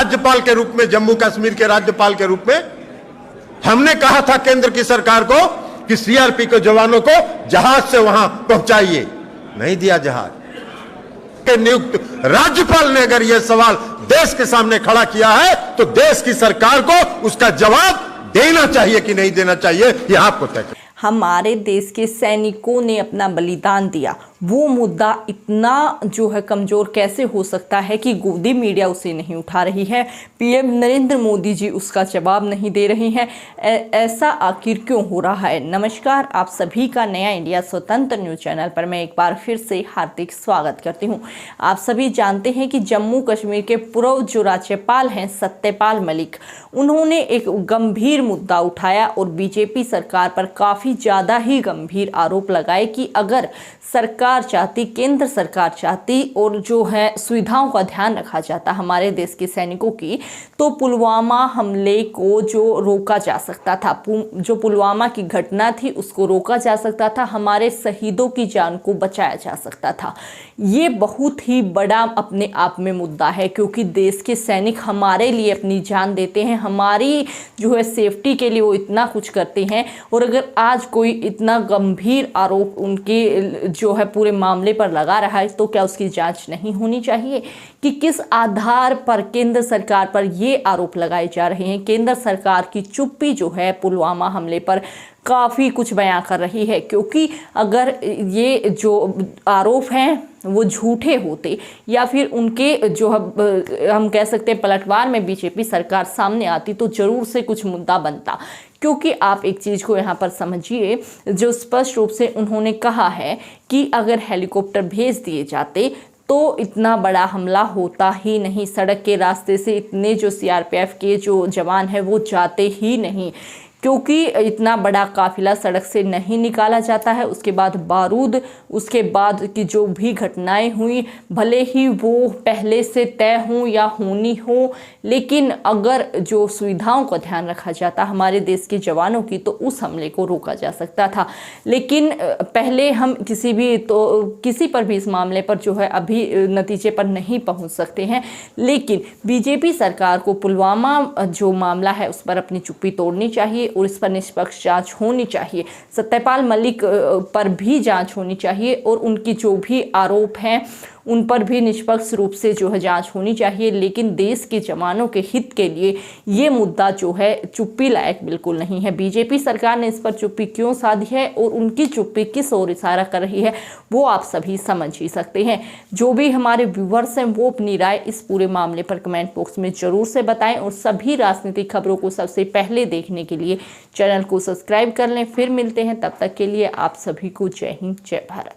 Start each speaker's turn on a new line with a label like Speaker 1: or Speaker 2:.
Speaker 1: राज्यपाल के रूप में, जम्मू कश्मीर के राज्यपाल के रूप में हमने कहा था केंद्र की सरकार को कि सीआरपी के जवानों को जहाज से वहां पहुंचाइए, नहीं दिया जहाज। के नियुक्त राज्यपाल ने अगर यह सवाल देश के सामने खड़ा किया है तो देश की सरकार को उसका जवाब देना चाहिए कि नहीं देना चाहिए, यह आपको तय करना।
Speaker 2: हमारे देश के सैनिकों ने अपना बलिदान दिया, वो मुद्दा इतना जो है कमज़ोर कैसे हो सकता है कि गोदी मीडिया उसे नहीं उठा रही है, पीएम नरेंद्र मोदी जी उसका जवाब नहीं दे रहे हैं। ऐसा आखिर क्यों हो रहा है? नमस्कार, आप सभी का नया इंडिया स्वतंत्र न्यूज़ चैनल पर मैं एक बार फिर से हार्दिक स्वागत करती हूं। आप सभी जानते हैं कि जम्मू कश्मीर के पूर्व जो राज्यपाल हैं सत्यपाल मलिक, उन्होंने एक गंभीर मुद्दा उठाया और बीजेपी सरकार पर काफ़ी ज़्यादा ही गंभीर आरोप लगाए कि अगर सरकार चाहती, केंद्र सरकार चाहती और जो है सुविधाओं का ध्यान रखा जाता हमारे देश के सैनिकों की, तो पुलवामा हमले को जो रोका जा सकता था, जो पुलवामा की घटना थी उसको रोका जा सकता था, हमारे शहीदों की जान को बचाया जा सकता था। ये बहुत ही बड़ा अपने आप में मुद्दा है, क्योंकि देश के सैनिक हमारे लिए अपनी जान देते हैं, हमारी जो है सेफ्टी के लिए वो इतना कुछ करते हैं। और अगर आज कोई इतना गंभीर आरोप उनके जो है पूरे मामले पर लगा रहा है तो क्या उसकी जांच नहीं होनी चाहिए कि किस आधार पर केंद्र सरकार पर ये आरोप लगाए जा रहे हैं? केंद्र सरकार की चुप्पी जो है पुलवामा हमले पर काफ़ी कुछ बयां कर रही है, क्योंकि अगर ये जो आरोप हैं वो झूठे होते या फिर उनके जो हम कह सकते हैं पलटवार में बीजेपी सरकार सामने आती तो ज़रूर से कुछ मुद्दा बनता। क्योंकि आप एक चीज़ को यहाँ पर समझिए, जो स्पष्ट रूप से उन्होंने कहा है कि अगर हेलीकॉप्टर भेज दिए जाते तो इतना बड़ा हमला होता ही नहीं, सड़क के रास्ते से इतने जो सीआरपीएफ के जो जवान हैं वो जाते ही नहीं, क्योंकि इतना बड़ा काफिला सड़क से नहीं निकाला जाता है। उसके बाद बारूद, उसके बाद की जो भी घटनाएं हुई, भले ही वो पहले से तय हों या होनी हो, लेकिन अगर जो सुविधाओं का ध्यान रखा जाता हमारे देश के जवानों की, तो उस हमले को रोका जा सकता था। लेकिन पहले हम किसी पर भी इस मामले पर जो है अभी नतीजे पर नहीं पहुंच सकते हैं, लेकिन बीजेपी सरकार को पुलवामा जो मामला है उस पर अपनी चुप्पी तोड़नी चाहिए और इस पर निष्पक्ष जांच होनी चाहिए। सत्यपाल मलिक पर भी जांच होनी चाहिए और उनकी जो भी आरोप हैं उन पर भी निष्पक्ष रूप से जो है जांच होनी चाहिए। लेकिन देश के जवानों के हित के लिए ये मुद्दा जो है चुप्पी लायक बिल्कुल नहीं है। बीजेपी सरकार ने इस पर चुप्पी क्यों साधी है और उनकी चुप्पी किस ओर इशारा कर रही है वो आप सभी समझ ही सकते हैं। जो भी हमारे व्यूवर्स हैं वो अपनी राय इस पूरे मामले पर कमेंट बॉक्स में जरूर से बताएं और सभी राजनीतिक खबरों को सबसे पहले देखने के लिए चैनल को सब्सक्राइब कर लें। फिर मिलते हैं, तब तक के लिए आप सभी को जय हिंद, जय भारत।